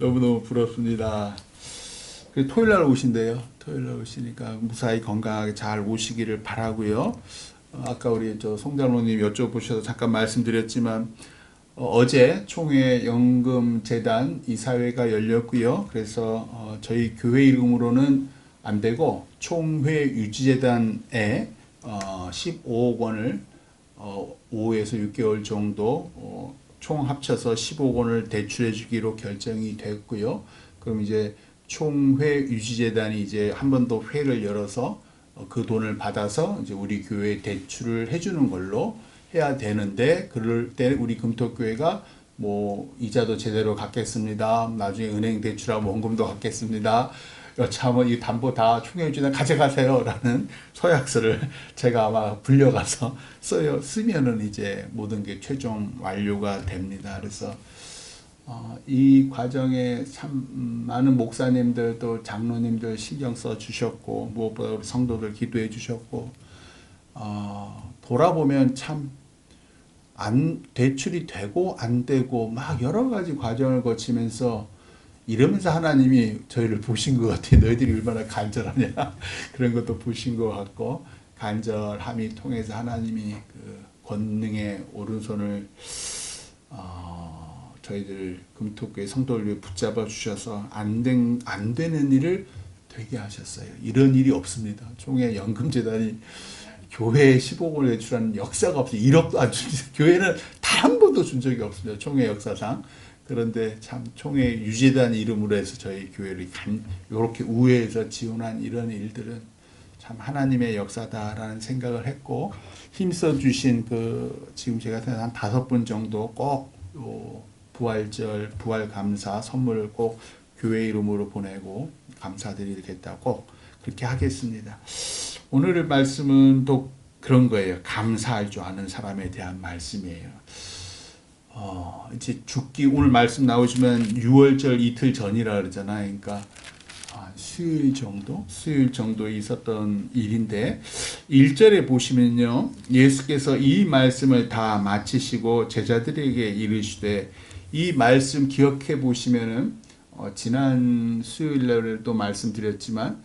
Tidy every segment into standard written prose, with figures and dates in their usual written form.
너무너무 부럽습니다. 토요일 날 오신대요. 토요일 날 오시니까 무사히 건강하게 잘 오시기를 바라고요. 아까 우리 저 송달모님 여쭤보셔서 잠깐 말씀드렸지만 어제 총회 연금재단 이사회가 열렸고요. 그래서 저희 교회 이름으로는 안 되고 총회 유지재단에 15억 원을 5에서 6개월 정도 총 합쳐서 15억 원을 대출해 주기로 결정이 됐고요. 그럼 이제 총회 유지재단이 이제 한 번 더 회를 열어서 그 돈을 받아서 이제 우리 교회에 대출을 해주는 걸로 해야 되는데, 그럴 때 우리 금토교회가 뭐 이자도 제대로 갚겠습니다, 나중에 은행 대출하고 원금도 갚겠습니다, 여차하면 이 담보 다 총회유지단 가져가세요 라는 서약서를 제가 아마 불려가서 쓰면은 이제 모든 게 최종 완료가 됩니다. 그래서 이 과정에 참 많은 목사님들 또 장로님들 신경 써 주셨고, 무엇보다 우리 성도들 기도해 주셨고, 돌아보면 참 대출이 되고 안 되고 막 여러 가지 과정을 거치면서 이러면서 하나님이 저희를 보신 것 같아요. 너희들이 얼마나 간절하냐 그런 것도 보신 것 같고, 간절함이 통해서 하나님이 그 권능의 오른손을 저희들 금토교회 성도를 붙잡아 주셔서 안 되는 일을 되게 하셨어요. 이런 일이 없습니다. 총회 연금재단이 교회에 10억 원을 대출하는 역사가 없어요. 1억도 안 줍니다. 교회는 단 한 번도 준 적이 없습니다. 총회 역사상. 그런데 참 총회 유재단 이름으로 해서 저희 교회를 이렇게 우회해서 지원한 이런 일들은 참 하나님의 역사다라는 생각을 했고, 힘써 주신 지금 제가 한 5분 정도 꼭 부활절 부활 감사 선물을 꼭 교회 이름으로 보내고 감사드리겠다고 꼭 그렇게 하겠습니다. 오늘의 말씀은 또 그런 거예요. 감사할 줄 아는 사람에 대한 말씀이에요. 이제 죽기, 오늘 말씀 나오시면 6월절 이틀 전이라 그러잖아요. 그러니까 수요일 정도에 있었던 일인데, 1절에 보시면요, 예수께서 이 말씀을 다 마치시고 제자들에게 이르시되, 이 말씀 기억해 보시면은 지난 수요일 날에도 말씀드렸지만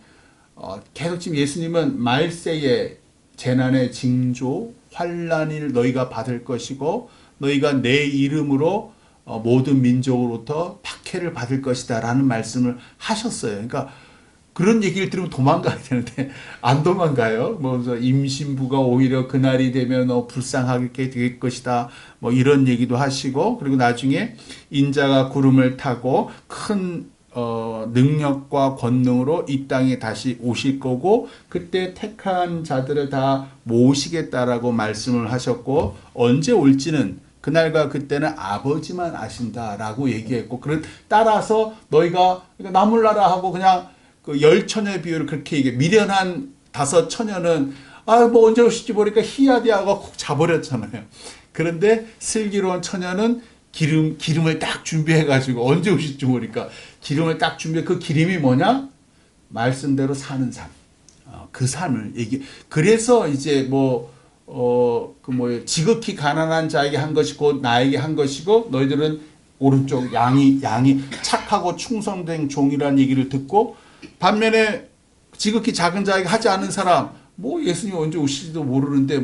계속 지금 예수님은 말세에 재난의 징조 환난을 너희가 받을 것이고 너희가 내 이름으로 모든 민족으로부터 박해를 받을 것이다 라는 말씀을 하셨어요. 그러니까 그런 얘기를 들으면 도망가야 되는데 안 도망가요. 뭐 임신부가 오히려 그날이 되면 불쌍하게 될 것이다, 뭐 이런 얘기도 하시고, 그리고 나중에 인자가 구름을 타고 큰 능력과 권능으로 이 땅에 다시 오실 거고, 그때 택한 자들을 다 모으시겠다라고 말씀을 하셨고, 언제 올지는 그날과 그때는 아버지만 아신다라고 얘기했고, 따라서 너희가 나몰라라 하고 그냥 그 10처녀의 비유를 그렇게 얘기해. 미련한 5처녀는 뭐 언제 오실지 모르니까 희야디 하고 콕 자버렸잖아요. 그런데 슬기로운 처녀는 기름을 딱 준비해가지고 언제 오실지 모르니까 기름을 딱 준비해. 그 기름이 뭐냐? 말씀대로 사는 삶. 그 삶을 얘기. 그래서 이제 지극히 가난한 자에게 한 것이 곧 나에게 한 것이고 너희들은 오른쪽 양이 착하고 충성된 종이라는 얘기를 듣고, 반면에 지극히 작은 자에게 하지 않은 사람, 예수님 언제 오실지도 모르는데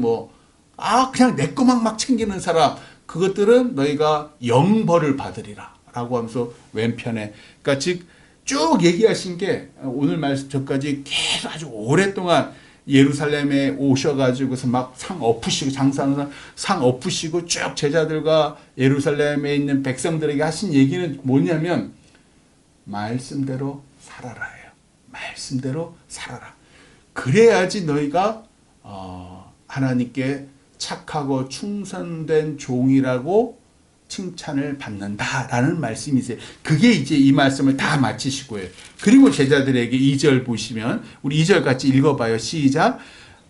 그냥 내 것만 막 챙기는 사람, 그것들은 너희가 영벌을 받으리라 라고 하면서 왼편에, 그러니까 즉 쭉 얘기하신 게 오늘 말씀 저까지 계속 아주 오랫동안 예루살렘에 오셔가지고서 막 상 엎으시고, 장사하는 상 엎으시고 쭉 제자들과 예루살렘에 있는 백성들에게 하신 얘기는 뭐냐면 말씀대로 살아라예요. 말씀대로 살아라. 그래야지 너희가 하나님께 착하고 충성된 종이라고 칭찬을 받는다라는 말씀이세요. 그게 이제 이 말씀을 다 마치시고요. 그리고 제자들에게 2절 보시면, 우리 2절 같이 읽어봐요. 시작.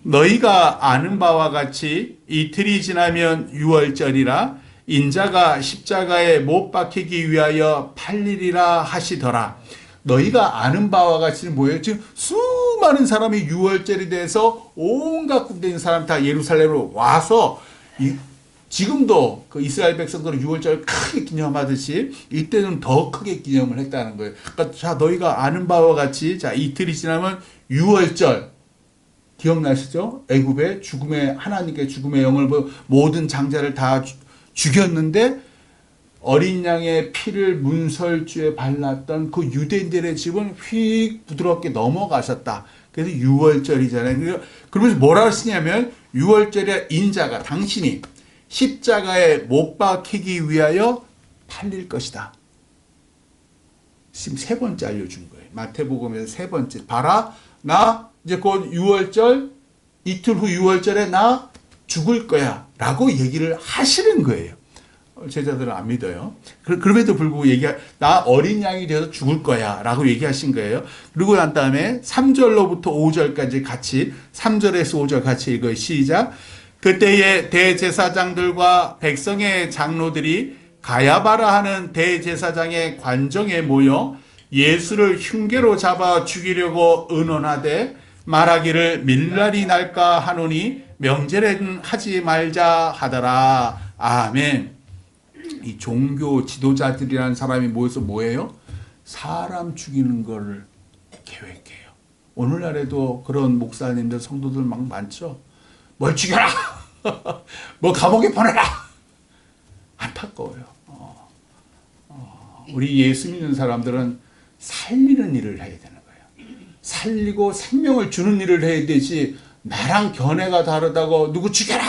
너희가 아는 바와 같이 이틀이 지나면 6월절이라 인자가 십자가에 못 박히기 위하여 팔리리라 하시더라. 너희가 아는 바와 같이는 뭐예요? 지금 수많은 사람이 6월절이 돼서 온갖 군대 있는 사람 다 예루살렘으로 와서 지금도 그 이스라엘 백성들은 6월절 크게 기념하듯이 이때는 더 크게 기념을 했다는 거예요. 그러니까 자, 너희가 아는 바와 같이 자, 이틀이 지나면 6월절 기억나시죠? 애굽의 죽음의 하나님께 죽음의 영을 모든 장자를 다 죽였는데 어린 양의 피를 문설주에 발랐던 그 유대인들의 집은 휙 부드럽게 넘어가셨다. 그래서 6월절이잖아요. 그러면서 뭐라고 쓰냐면 6월절에 인자가 당신이 십자가에 못 박히기 위하여 팔릴 것이다. 지금 세 번째 알려준 거예요. 마태복음에서 세 번째. 봐라, 나 이제 곧 6월절, 이틀 후 6월절에 나 죽을 거야 라고 얘기를 하시는 거예요. 제자들은 안 믿어요. 그럼에도 불구하고 나 어린 양이 되어서 죽을 거야 라고 얘기하신 거예요. 그리고 난 다음에 3절로부터 5절까지 같이 3절에서 5절 같이 읽어요. 시작. 그때의 대제사장들과 백성의 장로들이 가야바라 하는 대제사장의 관정에 모여 예수를 흉계로 잡아 죽이려고 의논하되 말하기를 밀날이 날까 하노니 명제는 하지 말자 하더라. 아멘. 이 종교 지도자들이라는 사람이 모여서 뭐예요? 사람 죽이는 거를 계획해요. 오늘날에도 그런 목사님들, 성도들 막 많죠. 뭘 죽여라! 뭐 감옥에 보내라! 안타까워요. 우리 예수 믿는 사람들은 살리는 일을 해야 되는 거예요. 살리고 생명을 주는 일을 해야 되지 나랑 견해가 다르다고 누구 죽여라!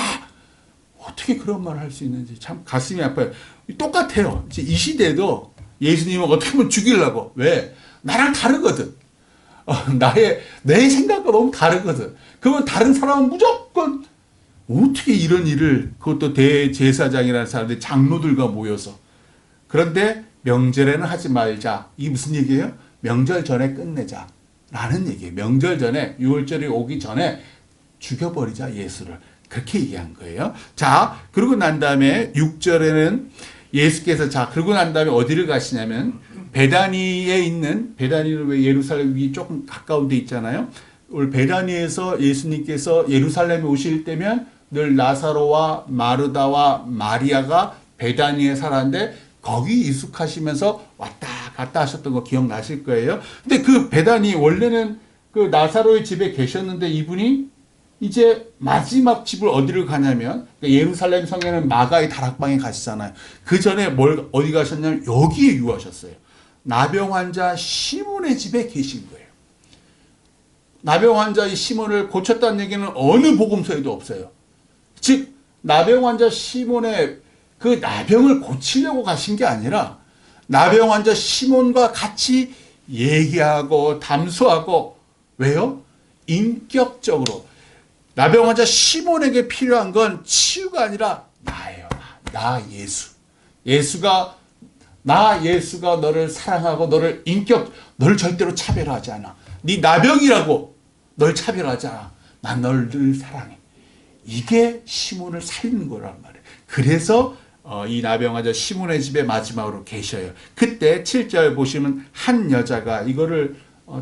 어떻게 그런 말을 할 수 있는지 참 가슴이 아파요. 똑같아요. 이 시대에도 예수님은 어떻게 보면 죽이려고. 왜? 나랑 다르거든. 내 생각과 너무 다르거든. 그러면 다른 사람은 무조건 어떻게 이런 일을, 그것도 대제사장이라는 사람들이 장로들과 모여서. 그런데 명절에는 하지 말자. 이게 무슨 얘기예요? 명절 전에 끝내자 라는 얘기예요. 명절 전에, 6월절이 오기 전에 죽여버리자, 예수를. 그렇게 얘기한 거예요. 자, 그러고 난 다음에 6절에는 예수께서 그러고 난 다음에 어디를 가시냐면 베다니에 있는, 베다니는 왜 예루살렘이 조금 가까운 데 있잖아요. 오늘 베다니에서 예수님께서 예루살렘에 오실 때면 늘 나사로와 마르다와 마리아가 베다니에 살았는데 거기 익숙하시면서 왔다 갔다 하셨던 거 기억나실 거예요. 근데 그 베다니 원래는 그 나사로의 집에 계셨는데 이분이 이제 마지막 집을 어디를 가냐면 예루살렘 성에는 마가의 다락방에 가시잖아요. 그 전에 어디 가셨냐면 여기에 유하셨어요. 나병 환자 시몬의 집에 계신 거예요. 나병 환자 이 시몬을 고쳤다는 얘기는 어느 복음서에도 없어요. 즉 나병 환자 시몬의 그 나병을 고치려고 가신 게 아니라 나병 환자 시몬과 같이 얘기하고 담소하고, 왜요? 인격적으로 나병 환자 시몬에게 필요한 건 치유가 아니라 나예요. 나 예수. 예수가 너를 사랑하고 너를 절대로 차별하지 않아. 네 나병이라고 널 차별하지 않아. 난 너를 늘 사랑해. 이게 시몬을 살리는 거란 말이에요. 그래서 이 나병 환자 시몬의 집에 마지막으로 계셔요. 그때 7절 보시면 한 여자가, 이거를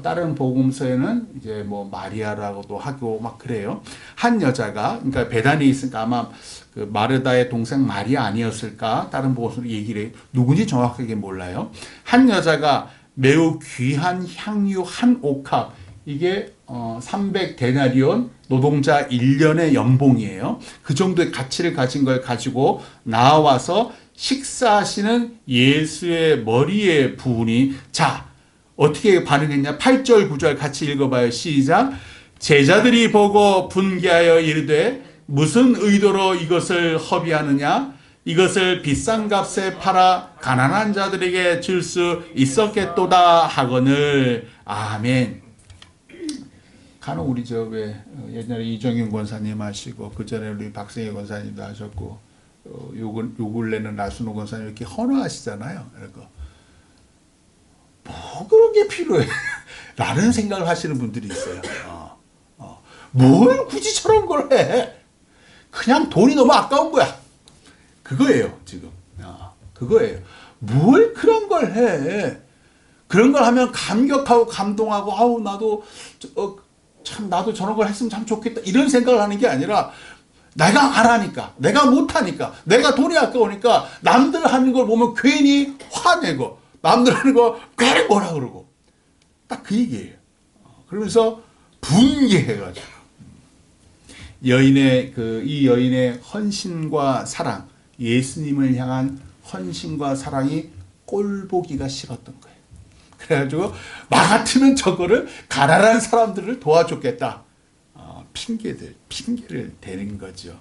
다른 복음서에는 이제 뭐 마리아라고도 하고 막 그래요. 한 여자가, 그러니까 베다니에 있으니까 아마 그 마르다의 동생 마리아 아니었을까? 다른 복음서로 얘기를 해요. 누군지 정확하게 몰라요. 한 여자가 매우 귀한 향유 한 옥합, 이게 300데나리온, 노동자 1년의 연봉이에요. 그 정도의 가치를 가진 걸 가지고 나와서 식사하시는 예수의 머리에 부으니, 자, 어떻게 반응했냐? 8절, 9절 같이 읽어봐요. 시작. 제자들이 보고 분개하여 이르되 무슨 의도로 이것을 허비하느냐? 이것을 비싼 값에 팔아 가난한 자들에게 줄 수 있었겠도다 하거늘. 아멘. 간혹 우리 옛날에 이정윤 권사님 하시고 그 전에 우리 박승희 권사님도 하셨고 요 근래는 나순호 권사님 이렇게 헌화하시잖아요. 그러니까 뭐 그런 게 필요해? 라는 생각을 하시는 분들이 있어요. 뭘 굳이 저런 걸 해? 그냥 돈이 너무 아까운 거야. 그거예요, 지금. 그거예요. 뭘 그런 걸 해? 그런 걸 하면 감격하고 감동하고, 나도 저런 걸 했으면 참 좋겠다. 이런 생각을 하는 게 아니라, 내가 안 하니까, 내가 못하니까, 내가 돈이 아까우니까 남들 하는 걸 보면 괜히 화내고 남들 하는 거 괜히 뭐라 그러고 딱 그 얘기예요. 그러면서 분개해가지고 이 여인의 헌신과 사랑, 예수님을 향한 헌신과 사랑이 꼴보기가 싫었던 거예요. 그래가지고 나 같으면 저거를 가난한 사람들을 도와줬겠다. 핑계를 대는 거죠.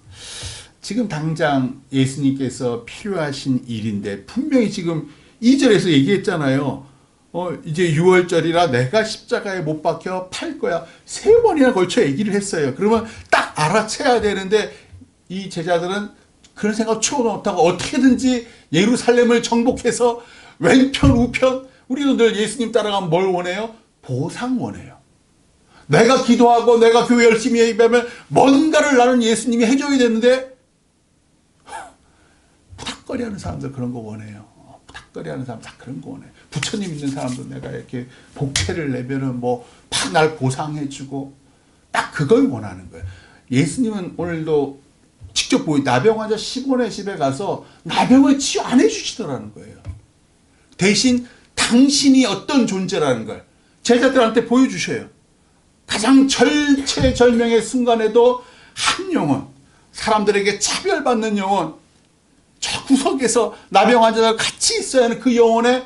지금 당장 예수님께서 필요하신 일인데 분명히 지금 2절에서 얘기했잖아요. 이제 6월절이라 내가 십자가에 못 박혀 팔 거야. 3번이나 걸쳐 얘기를 했어요. 그러면 딱 알아채야 되는데 이 제자들은 그런 생각 초도 못하고 어떻게든지 예루살렘을 정복해서 왼편 우편, 우리도 늘 예수님 따라가면 뭘 원해요? 보상 원해요. 내가 기도하고 내가 교회 열심히 예배하면 뭔가를 나는 예수님이 해줘야 되는데 부닥거리하는 사람들 그런 거 원해요. 부닥거리하는 사람 다 그런 거 원해요. 부처님 있는 사람도 내가 이렇게 복채를 내면은 뭐 막 날 보상해주고 딱 그걸 원하는 거예요. 예수님은 오늘도 직접 나병 환자 15네 집에 가서 나병을 치유 안 해주시더라는 거예요. 대신 당신이 어떤 존재라는 걸 제자들한테 보여주셔요. 가장 절체절명의 순간에도 한 영혼, 사람들에게 차별받는 영혼, 저 구석에서 나병 환자가 같이 있어야 하는 그 영혼에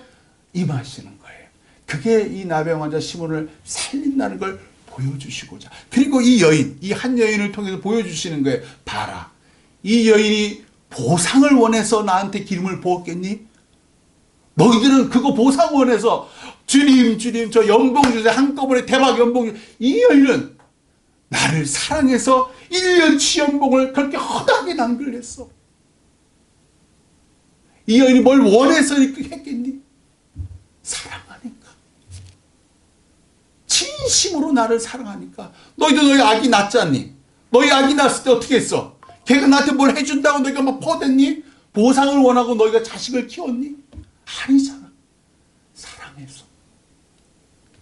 임하시는 거예요. 그게 이 나병 환자 시몬을 살린다는 걸 보여주시고자. 그리고 이 한 여인을 통해서 보여주시는 거예요. 봐라. 이 여인이 보상을 원해서 나한테 기름을 부었겠니? 너희들은 그거 보상 원해서 주님 저 연봉 주세요. 한꺼번에 대박 연봉 주세요. 이 여인은 나를 사랑해서 1년치 연봉을 그렇게 허다하게 남길랬어. 이 여인이 뭘 원해서 이렇게 했겠니? 사랑하니까. 진심으로 나를 사랑하니까. 너희도 너희 아기 낳지 않니? 너희 아기 낳았을 때 어떻게 했어? 걔가 나한테 뭘 해준다고 너희가 막 퍼댔니? 보상을 원하고 너희가 자식을 키웠니? 아니잖아. 사랑해서.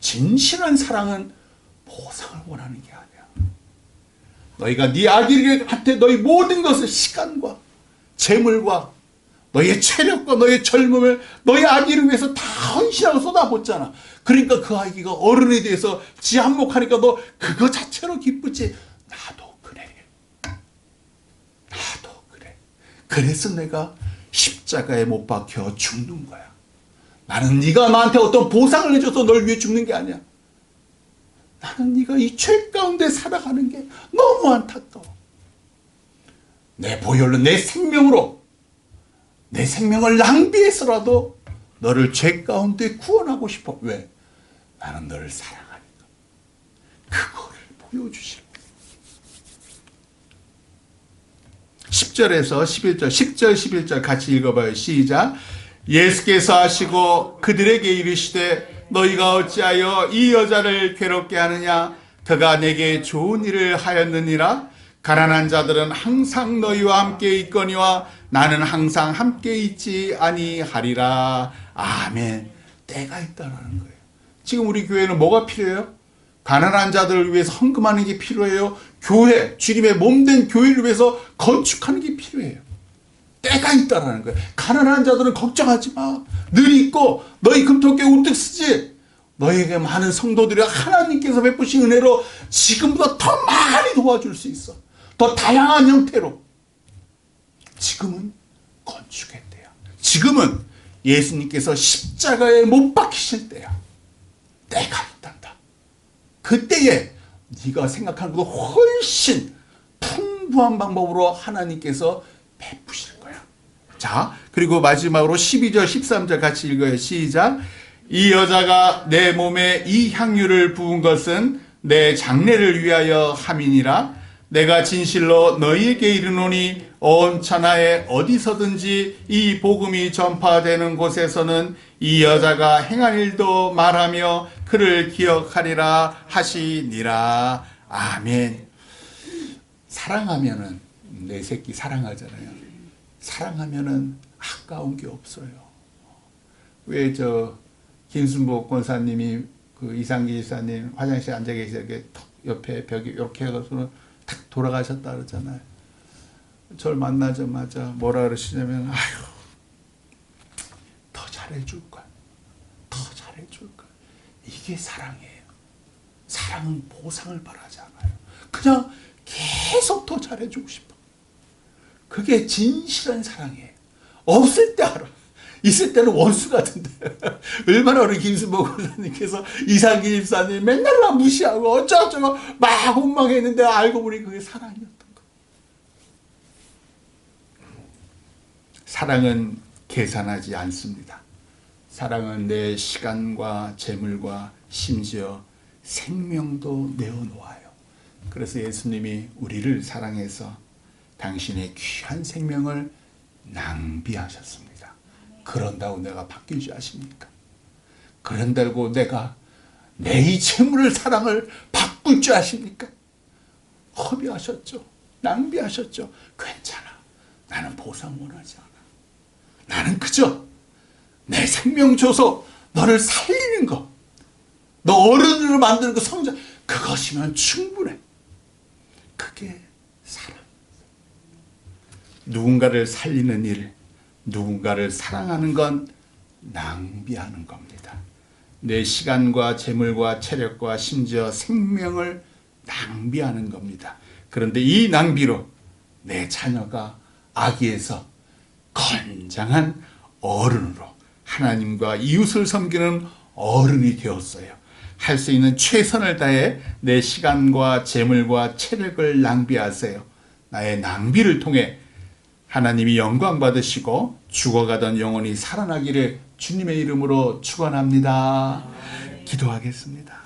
진실한 사랑은 보상을 원하는 게 아니야. 너희가 네 아기한테 너희 모든 것을 시간과 재물과 너희의 체력과 너희의 젊음을 너희 아기를 위해서 다 헌신하고 쏟아붓잖아. 그러니까 그 아기가 어른에 대해서 지 한몫하니까 너 그거 자체로 기쁘지. 나도 그래. 나도 그래. 그래서 내가 십자가에 못 박혀 죽는 거야. 나는 네가 나한테 어떤 보상을 해줘서 널 위해 죽는 게 아니야. 나는 네가 이 죄 가운데 살아가는 게 너무 안타까워. 내 보혈로 내 생명으로 내 생명을 낭비해서라도 너를 죄 가운데 구원하고 싶어. 왜? 나는 너를 사랑하니까. 그거를 보여주시는 거예요. 10절에서 11절, 10절 11절 같이 읽어봐요. 시작. 예수께서 하시고 그들에게 이르시되 너희가 어찌하여 이 여자를 괴롭게 하느냐? 그가 내게 좋은 일을 하였느니라. 가난한 자들은 항상 너희와 함께 있거니와 나는 항상 함께 있지 아니하리라. 아멘. 때가 있다라는 거예요. 지금 우리 교회는 뭐가 필요해요? 가난한 자들을 위해서 헌금하는 게 필요해요. 교회, 주님의 몸된 교회를 위해서 건축하는 게 필요해요. 때가 있다라는 거예요. 가난한 자들은 걱정하지 마. 늘 있고 너희 금토끼 우뚝 쓰지. 너희에게 많은 성도들이 하나님께서 베푸신 은혜로 지금보다 더 많이 도와줄 수 있어. 더 다양한 형태로. 지금은 건축의 때야. 지금은 예수님께서 십자가에 못 박히실 때야. 때가 있단다. 그때에 네가 생각하는 것보다 훨씬 풍부한 방법으로 하나님께서 베푸실 거야. 자, 그리고 마지막으로 12절 13절 같이 읽어요. 시작. 이 여자가 내 몸에 이 향유를 부은 것은 내 장례를 위하여 함이니라. 내가 진실로 너희에게 이르노니 온 천하에 어디서든지 이 복음이 전파되는 곳에서는 이 여자가 행한 일도 말하며 그를 기억하리라 하시니라. 아멘. 사랑하면은 내 새끼 사랑하잖아요. 사랑하면은 아까운 게 없어요. 왜 김순복 권사님이 그 이상기 지사님 화장실에 앉아 계시게 옆에 벽에 이렇게 해가지고 탁 돌아가셨다 그러잖아요. 저를 만나자마자 뭐라 그러시냐면, 아유, 더 잘해줄 거야. 더 잘해줄 거야. 이게 사랑이에요. 사랑은 보상을 바라지 않아요. 그냥 계속 더 잘해주고 싶어. 그게 진실한 사랑이에요. 없을 때 알아. 있을 때는 원수 같은데. 얼마나 우리 김수복 권사님께서 이상기 집사님 맨날 나 무시하고 어쩌고저쩌고 막 원망했는데 알고 보니 그게 사랑이었던 거예요. 사랑은 계산하지 않습니다. 사랑은 내 시간과 재물과 심지어 생명도 내어놓아요. 그래서 예수님이 우리를 사랑해서 당신의 귀한 생명을 낭비하셨습니다. 그런다고 내가 바뀔 줄 아십니까? 그런다고 내가 내 이 재물을 사랑을 바꿀 줄 아십니까? 허비하셨죠. 낭비하셨죠. 괜찮아. 나는 보상 원하지 않아. 나는 그저 내 생명 줘서 너를 살리는 거, 너 어른으로 만드는 거, 성장, 그것이면 충분해. 그게 사랑. 누군가를 살리는 일, 누군가를 사랑하는 건 낭비하는 겁니다. 내 시간과 재물과 체력과 심지어 생명을 낭비하는 겁니다. 그런데 이 낭비로 내 자녀가 아기에서 건장한 어른으로 하나님과 이웃을 섬기는 어른이 되었어요. 할 수 있는 최선을 다해 내 시간과 재물과 체력을 낭비하세요. 나의 낭비를 통해 하나님이 영광 받으시고 죽어가던 영혼이 살아나기를 주님의 이름으로 축원합니다. 기도하겠습니다.